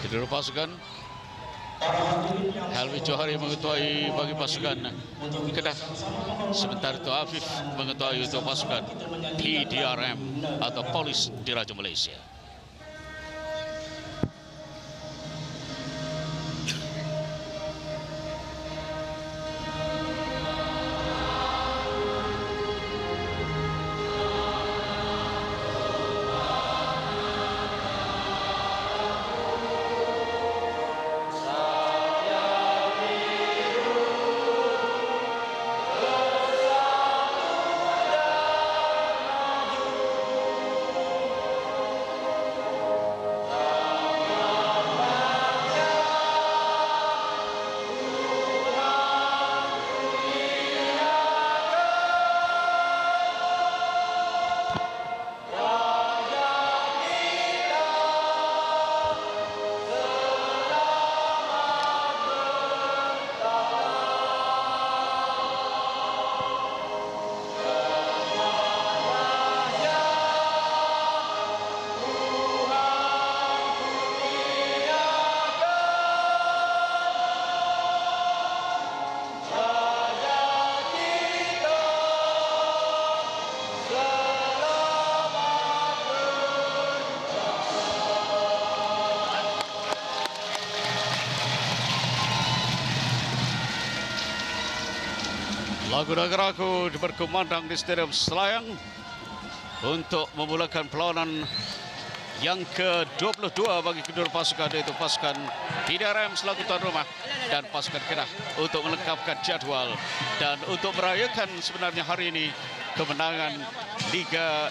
Kedua pasukan Helmi Johari mengetuai bagi pasukan Kedah, sementara itu Afif mengetuai untuk pasukan PDRM atau Polis Diraja Malaysia. Lagu negaraku berkumandang di Stadium Selayang untuk memulakan perlawanan yang ke-22 bagi kedua pasukan, yaitu pasukan PDRM selaku tuan rumah dan pasukan Kedah untuk melengkapkan jadual dan untuk merayakan sebenarnya hari ini kemenangan Liga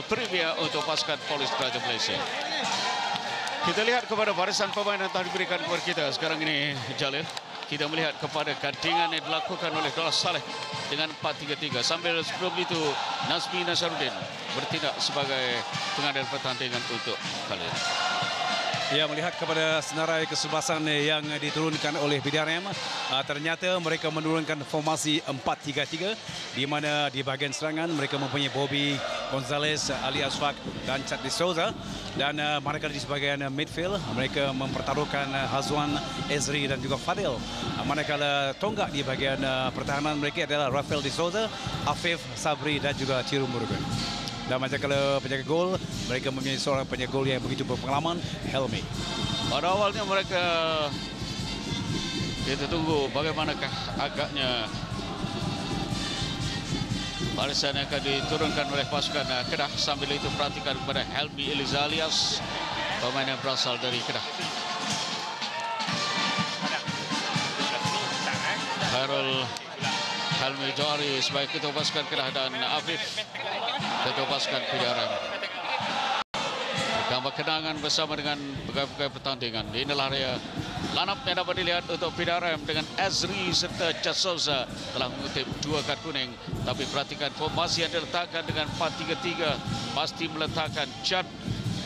Premier untuk pasukan Polis Diraja Malaysia. Kita lihat kepada barisan pemain yang telah diberikan kepada kita sekarang ini, Jalil. Kita melihat kepada gandingan yang dilakukan oleh Dollah Saleh dengan 4-3-3. Sambil sebelum itu Nazmi Nasaruddin bertindak sebagai pengadil pertandingan untuk kali ini. Ya, melihat kepada senarai kesebelasan yang diturunkan oleh PDRM, ternyata mereka menurunkan formasi 4-3-3 di mana di bahagian serangan mereka mempunyai Bobby Gonzalez, Ali Asfaq dan Chad de Souza, dan manakala di sebahagian midfield mereka mempertaruhkan Hazwan, Ezri dan juga Fadil. Manakala tonggak di bahagian pertahanan mereka adalah Rafael de Souza, Afif, Sabri dan juga Ciru Murugan. Dan manakala penjaga gol, mereka mempunyai seorang penjaga gol yang begitu berpengalaman, Helmi. Pada awalnya mereka, kita tunggu bagaimanakah agaknya barisan yang akan diturunkan oleh pasukan Kedah. Sambil itu perhatikan kepada Helmi Elizalias, pemain yang berasal dari Kedah. Khairul Helmi Johari sebagai ketua pasukan Kedah dan Afif ketua pasukan PDRM. Gambar kenangan bersama dengan pegawai pertandingan. Inilah area lineup yang dapat dilihat untuk PDRM dengan Ezri serta Chad Souza telah mengutip 2 kad kuning. Tapi perhatikan formasi yang diletakkan dengan 4-3-3 pasti meletakkan Chad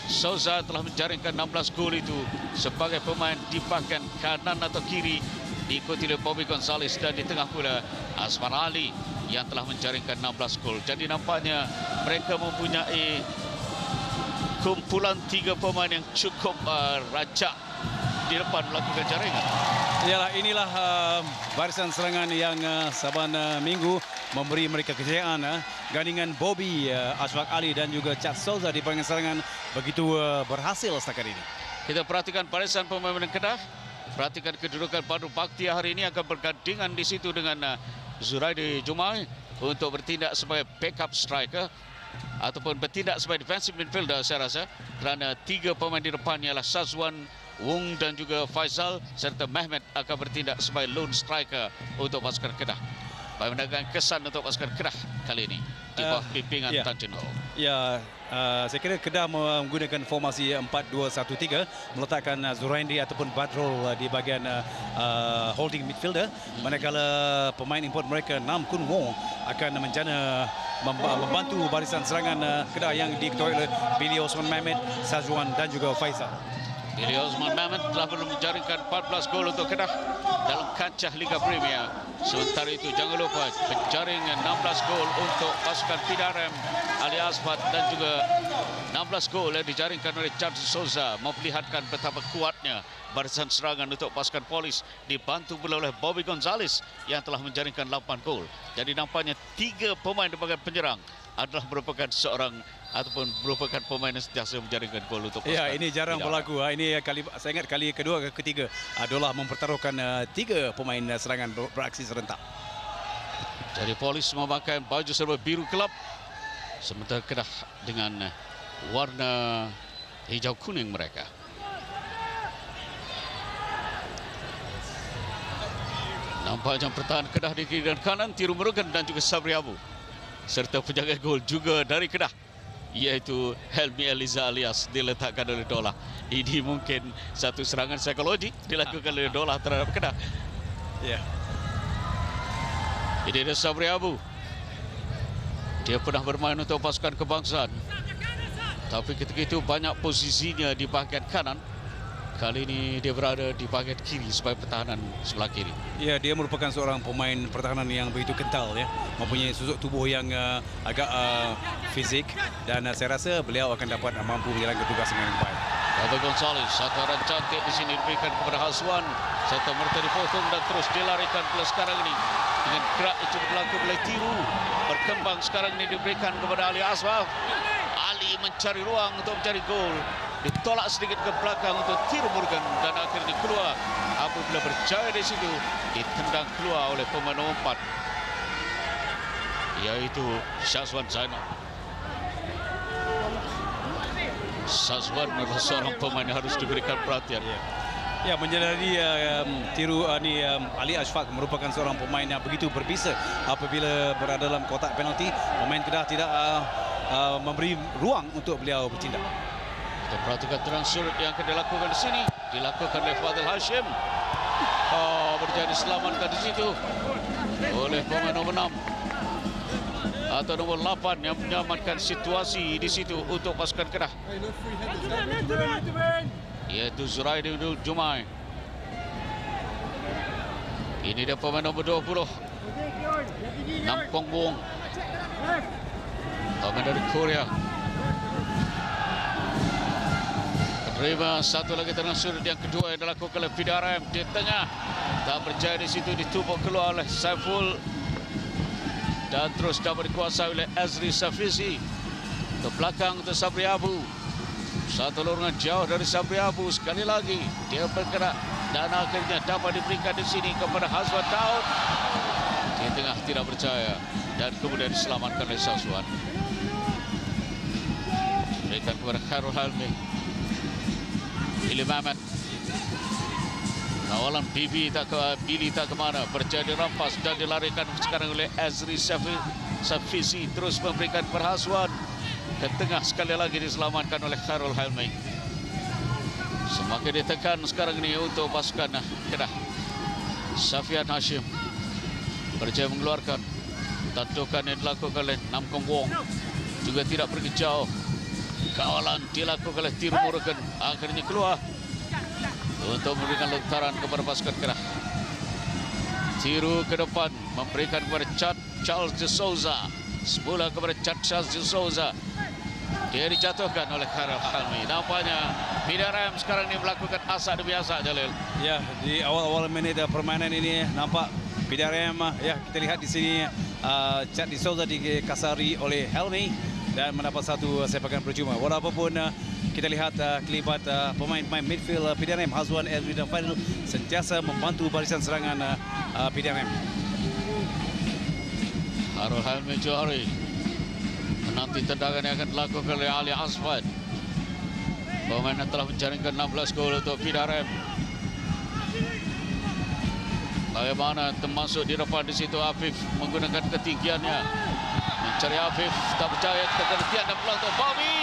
Souza telah menjaringkan 16 gol itu sebagai pemain di bahagian kanan atau kiri, diikuti oleh Bobby Gonzalez, dan di tengah pula Asmar Ali yang telah menjaringkan 16 gol. Jadi nampaknya mereka mempunyai kumpulan 3 pemain yang cukup rancak di depan melakukan jaringan. Yalah, inilah barisan serangan yang saban minggu memberi mereka kejayaan. Gandingan Bobby, Asfaq Ali dan juga Chad Souza di bahagian serangan begitu berhasil setakat ini. Kita perhatikan barisan pemain Kedah. Perhatikan kedudukan Badru Bakti hari ini akan bergandingan di situ dengan Zuraidi Jumai untuk bertindak sebagai backup striker ataupun bertindak sebagai defensive midfielder saya rasa, kerana 3 pemain di depannya ialah Sazwan, Wong dan juga Faisal, serta Mehmet akan bertindak sebagai lone striker untuk pasukan Kedah. Bagaimana kesan untuk pasukan Kedah kali ini di bawah pimpinan Tan Jin Ho? Ya, saya kira Kedah menggunakan formasi 4-2-1-3, meletakkan Zuraindi ataupun Badrul di bahagian holding midfielder, manakala pemain import mereka Nam Kun Wong akan menjana membantu barisan serangan Kedah yang diketuai oleh Billy Osman Mehmet, Sazwan dan juga Faisal. Billy Osman Mehmet telah menjaringkan 14 gol untuk Kedah dalam kancah Liga Premier. Sementara itu jangan lupa penjaring 16 gol untuk pasukan PDRM, Ali Asfaq dan juga 16 gol yang dijaringkan oleh Charles Souza memperlihatkan betapa kuatnya barisan serangan untuk pasukan Polis, dibantu pula oleh Bobby Gonzalez yang telah menjaringkan 8 gol. Jadi nampaknya 3 pemain di bahagian penyerang adalah merupakan seorang ataupun merupakan pemain yang sentiasa menjaringkan gol untuk pasukan. Ya, ini jarang berlaku. Ini kali saya ingat kali kedua ke ketiga adalah mempertaruhkan 3 pemain serangan beraksi serentak. Jadi Polis memakai baju serba biru kelab, sementara Kedah dengan warna hijau kuning mereka. Nampaknya pertahanan Kedah di kiri dan kanan, Tiru Murugan dan juga Sabri Abu. Serta penjaga gol juga dari Kedah, iaitu Helmi Eliza alias diletakkan oleh Dola. Ini mungkin satu serangan psikologi dilakukan oleh Dola terhadap Kedah. Ya. Ini ada Sabri Abu. Dia pernah bermain untuk pasukan kebangsaan, tapi ketika itu banyak posisinya di bahagian kanan. Kali ini dia berada di bahagian kiri sebagai pertahanan sebelah kiri. Ya, dia merupakan seorang pemain pertahanan yang begitu kental, ya, mempunyai susuk tubuh yang agak fizik, dan saya rasa beliau akan dapat mampu menjalankan tugas dengan baik. Bobby Gonzalez, satu arah cantik di sini diberikan kepada Haswan, serta merta dipotong dan terus dilarikan pula sekarang ini dengan gerak yang cukup laku oleh Tiru. Berkembang sekarang ini diberikan kepada Ali Aswaf. Ali mencari ruang untuk mencari gol. Ditolak sedikit ke belakang untuk Tiru Morgan dan akhirnya keluar. Apabila berjaya di situ, ditendang keluar oleh pemain nomor 4, yaitu Syazwan Zainal. Syazwan adalah seorang pemain yang harus diberikan perhatian. Ya, menyadari Tiru Ali Ashfaq merupakan seorang pemain yang begitu berbisa apabila berada dalam kotak penalti. Pemain Kedah tidak memberi ruang untuk beliau bertindak. Kita perhatikan terang surut yang akan dilakukan di sini. Dilakukan oleh Fadil Hashim. Berjaya diselamatkan di situ oleh pemain nomor 6 atau nomor 8 yang menyamankan situasi di situ untuk pasukan Kedah, yaitu Zuraidul Jumai. Ini dia pemain nomor 20, Nam Kong Wong, pemain dari Korea. Terima satu lagi tenang sudut yang kedua yang dilakukan oleh PDRM di tengah. Tak berjaya di situ, ditumbuk keluar oleh Saiful dan terus dapat dikuasai oleh Azri Safizi. Ke belakang untuk Sabri Abu. Satu lorongan jauh dari Sabri Abu. Sekali lagi dia bergerak dan akhirnya dapat diberikan di sini kepada Hazwan Daud. Di tengah tidak berjaya dan kemudian diselamatkan oleh Syazwan. Berikan kepada Khairul Halmi. Billy Mamet. Kawalan Billy tak ke mana, berjaya dirampas dan dilarikan sekarang oleh Azri Safizi, terus memberikan perhasuan ke tengah, sekali lagi diselamatkan oleh Khairul Helmi. Semakin ditekan sekarang ini untuk pasukan Kedah. Safian Hashim berjaya mengeluarkan tandukan yang dilakukan oleh Nam Kong Wong, juga tidak pergi jauh. Kawalan dilakukan oleh Tiru Murugan, akhirnya keluar untuk memberikan lontaran kepada pasukan Kedah. Tiru ke depan memberikan kepada Charles de Souza, semula kepada Charles de Souza. Dia dijatuhkan oleh Khairul Helmi. Nampaknya PDRM sekarang ini melakukan asa demi asa, Jalil. Ya, di awal-awal menit permainan ini nampak PDRM, ya, kita lihat di sini Charles de Souza dikasari oleh Helmi dan mendapat satu sepakan percuma. Walaupun kita lihat kelibat pemain-pemain midfield PDRM, Hazwan, Elwi dan Fadil sentiasa membantu barisan serangan PDRM. Khairul Helmi Johari menanti tendangan yang akan dilakukan oleh Ali Asfad. Pemain yang telah menjaringkan 16 gol untuk PDRM. Bagaimana termasuk di depan di situ Afif menggunakan ketinggiannya. Mencari Afif, tak percaya ketinggian dan peluang untuk Bobby.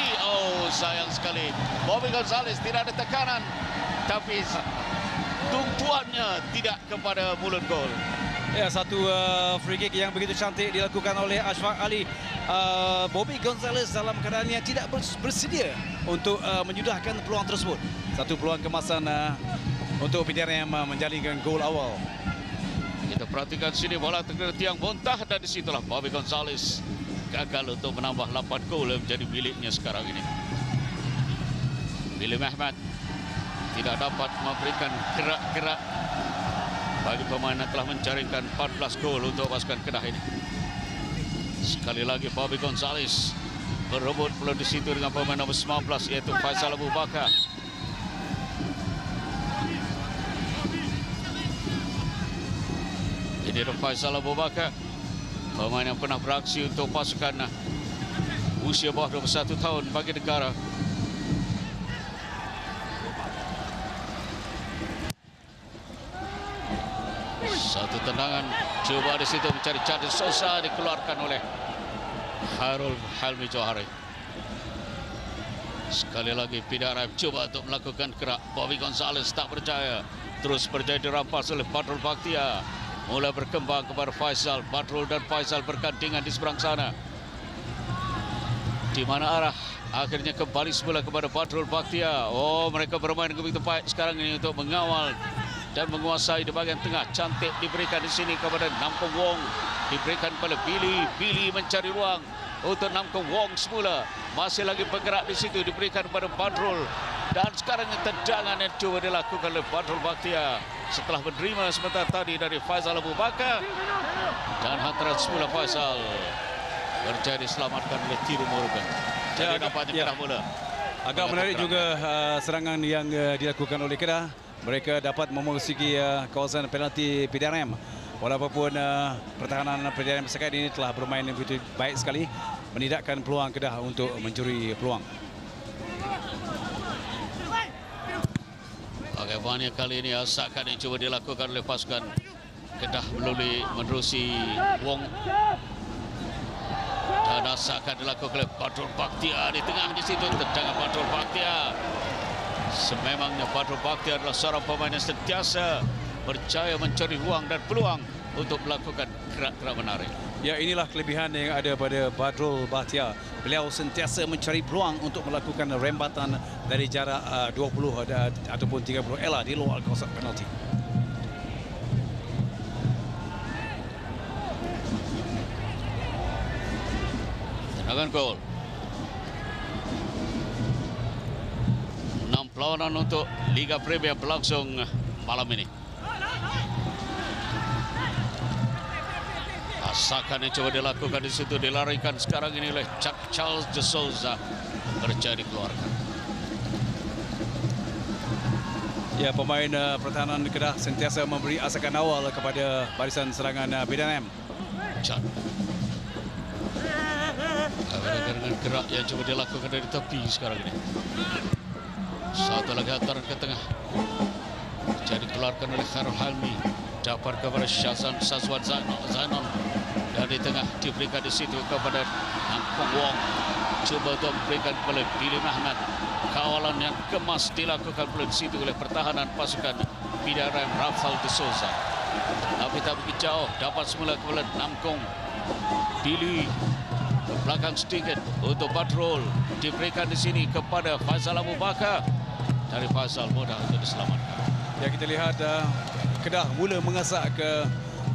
Sayang sekali. Bobby Gonzalez tidak ada tekanan, tapi tumpuannya tidak kepada mulut gol. Ya, satu free kick yang begitu cantik dilakukan oleh Ashfaq Ali. Bobby Gonzalez dalam keadaan yang tidak bersedia untuk menyudahkan peluang tersebut. Satu peluang kemasan untuk PDRM menjalinkan gol awal. Kita perhatikan sini, bola terkena tiang bontah dan disitulah Bobby Gonzalez gagal untuk menambah 8 gol menjadi miliknya sekarang ini. Billy Mehmet tidak dapat memberikan gerak-gerak bagi pemain yang telah menjaringkan 14 gol untuk pasukan Kedah ini. Sekali lagi Bobby Gonzalez berebut peluang di situ dengan pemain nomor 19 iaitu Faisal Abu Bakar. Ini adalah Faisal Abu Bakar, pemain yang pernah beraksi untuk pasukan usia bawah 21 tahun bagi negara. Satu tendangan cuba di situ mencari Chad Sosa, dikeluarkan oleh Harul Helmi Johari. Sekali lagi Pidarem cuba untuk melakukan gerak. Bobby Gonzalez tak percaya, terus berjaya dirampas oleh Badrul Bakhtia. Mulai berkembang kepada Faisal. Badrul dan Faisal bergandengan di seberang sana. Di mana arah? Akhirnya kembali semula kepada Badrul Bakhtia. Oh, mereka bermain begitu baik sekarang ini untuk mengawal dan menguasai di bahagian tengah. Cantik diberikan di sini kepada Namkong Wong. Diberikan kepada Billy. Billy mencari ruang untuk Namkong Wong semula. Masih lagi bergerak di situ, diberikan kepada Badrul. Dan sekarang tendangan yang cuba dilakukan oleh Badrul Bakhtia setelah menerima sebentar tadi dari Faisal Abu Bakar. Dan hantaran semula Faisal berjaya diselamatkan oleh Thiru Morgan. Jadi nampaknya Kedah mula. Agak menarik juga serangan yang dilakukan oleh Kedah. Mereka dapat memasuki kawasan penalti Pidarem. Walaupun pertahanan Pidarem sekarang ini telah bermain begitu baik sekali, menidakkan peluang Kedah untuk mencuri peluang. Bagaimana kali ini asakan yang cuba dilakukan oleh pasukan Kedah menerusi Wong. Dan asakan dilakukan oleh Badrul Bakhtia di tengah di situ. Tendangan Badrul Bakhtia. Sememangnya Badrul Bakhtia adalah seorang pemain yang sentiasa berjaya mencari ruang dan peluang untuk melakukan gerak-gerak menarik. Ya, inilah kelebihan yang ada pada Badrul Bakhtia. Beliau sentiasa mencari peluang untuk melakukan rembatan dari jarak 20 ataupun 30 ela di luar kawasan penalti. Tendangan gol. 6 perlawanan untuk Liga Premier berlangsung malam ini. Asakan yang coba dilakukan di situ, dilarikan sekarang ini oleh Charles de Souza, berjaya dikeluarkan. Ya, pemain pertahanan Kedah sentiasa memberi asakan awal kepada barisan serangan Pidarem. Chan. Dengan gerak yang coba dilakukan dari tepi sekarang ini. Satu lagi hantaran ke tengah. Jadi dikeluarkan oleh Khairul Helmi. Dapat kepada Sazwan Zainon. Dari tengah diberikan di situ kepada Namkong Wong. Cuba untuk memberikan kepada Billy Mehmet. Kawalan yang kemas dilakukan pula di situ oleh pertahanan pasukan Pidarem Rafael de Souza. Tapi tak begitu jauh. Dapat semula kepada Namkong. Billy ke belakang sedikit untuk Badrul. Diberikan di sini kepada Faisal Abu Bakar. Dari Faisal mudah untuk diselamatkan. Ya, kita lihat Kedah mula mengasak ke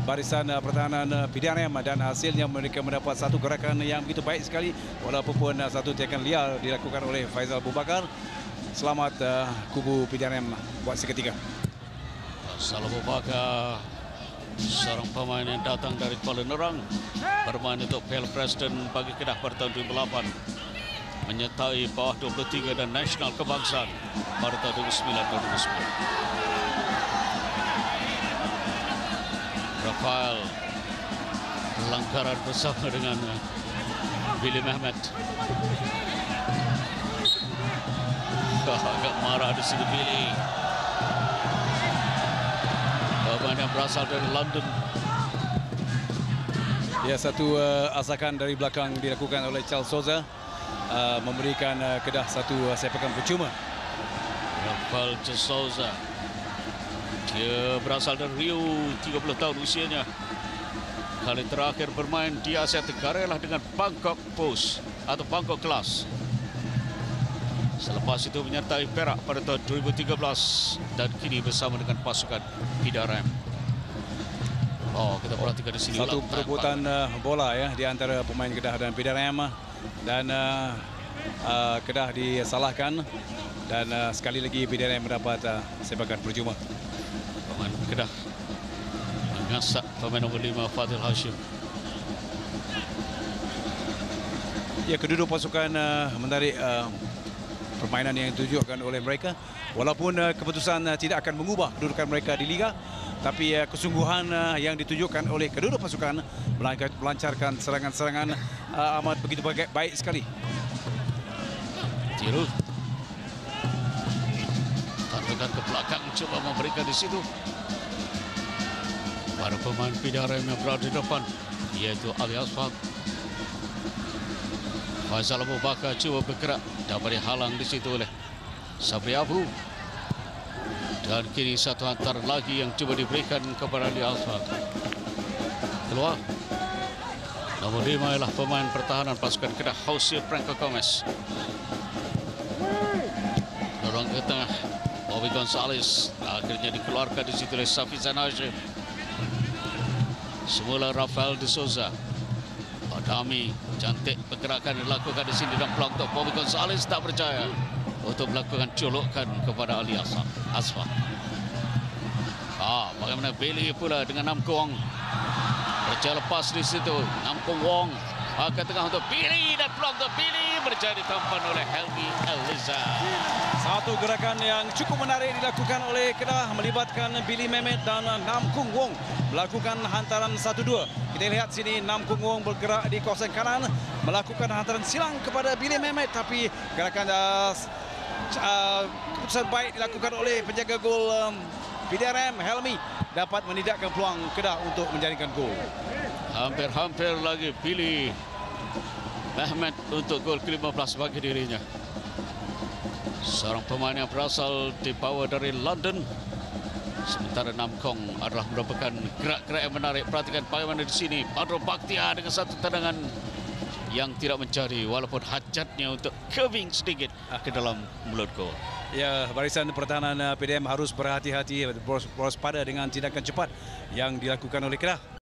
barisan pertahanan Pidarem dan hasilnya mereka mendapat satu gerakan yang begitu baik sekali. Walaupun satu tindakan liar dilakukan oleh Faisal Abu Bakar. Selamat kubu Pidarem buat seketika. Faisal Abu Bakar, seorang pemain yang datang dari Kuala Nerang, bermain untuk Piala Presiden bagi Kedah pada tahun 2008, menyertai bawah 23 dan nasional kebangsaan pada tahun 2009-2010. Rafael pelanggaran bersama dengan Billy Mehmet. Agak marah di sini Billy. Pemain yang berasal dari London. Ya, satu asakan dari belakang dilakukan oleh Charles Souza, memberikan Kedah satu sepakan percuma. Rafael de Souza. Dia berasal dari Rio, 30 tahun usianya. Kali terakhir bermain di Asia Tenggara ialah dengan Bangkok Post atau Bangkok Glass. Selepas itu menyertai Perak pada tahun 2013 dan kini bersama dengan pasukan Pidarem. Oh, kita perhatikan di sini. Satu perebutan bola ya di antara pemain Kedah dan PDRM, dan Kedah disalahkan, dan sekali lagi PDRM mendapat sepakan percuma. Pemain Kedah mengasak pemain nombor 5 Fadil Hashim. Ya, kedua pasukan menarik permainan yang ditujukan oleh mereka. Walaupun keputusan tidak akan mengubah kedudukan mereka di Liga, tapi kesungguhan yang ditujukan oleh kedua pasukan melancarkan serangan-serangan amat begitu baik sekali. Tiru tandakan ke belakang, coba memberikan di situ. Para pemain PDRM yang berada di depan, yaitu Ali Asfad. Faisal Abu Bakar cuba bergerak, dapat dihalang di situ oleh Sabri Abu. Dan kini satu hantaran lagi yang coba diberikan kepada Ali Asfad. Keluar. Nomor 5 ialah pemain pertahanan pasukan Kedah, Jose Franco Gomez. Dorong ke tengah, Bobby Gonzalez. Akhirnya dikeluarkan di situ oleh Safizan Hashim. Semula Rafael de Souza. Adami, cantik pergerakan dilakukan di sini dan peluang untuk Bobby Gonzalez tak berjaya untuk melakukan colokan kepada Ali Asfad. Bagaimana Billy pula dengan Nam Kuang. Berjaya lepas di situ. Nam Kuang ke tengah untuk Billy, dan peluang untuk Billy berjaya ditampan oleh Helmi Eliza. Satu gerakan yang cukup menarik dilakukan oleh Kedah melibatkan Billy Mehmet dan Nam Kung Wong melakukan hantaran 1-2. Kita lihat sini Nam Kung Wong bergerak di kawasan kanan melakukan hantaran silang kepada Billy Mehmet, tapi gerakan keputusan baik dilakukan oleh penjaga gol PDRM Helmi dapat menidakkan peluang Kedah untuk menjaringkan gol. Hampir-hampir lagi Billy Mehmet untuk gol ke-15 bagi dirinya. Seorang pemain yang berasal dibawa dari London. Sementara Nam Kong adalah merupakan gerak-gerak yang menarik. Perhatikan bagaimana di sini Badro Bakhtia dengan satu tendangan yang tidak mencari, walaupun hajatnya untuk curving sedikit ke dalam mulut gol. Ya, barisan pertahanan PDM harus berhati-hati, berwaspada dengan tindakan cepat yang dilakukan oleh Kedah.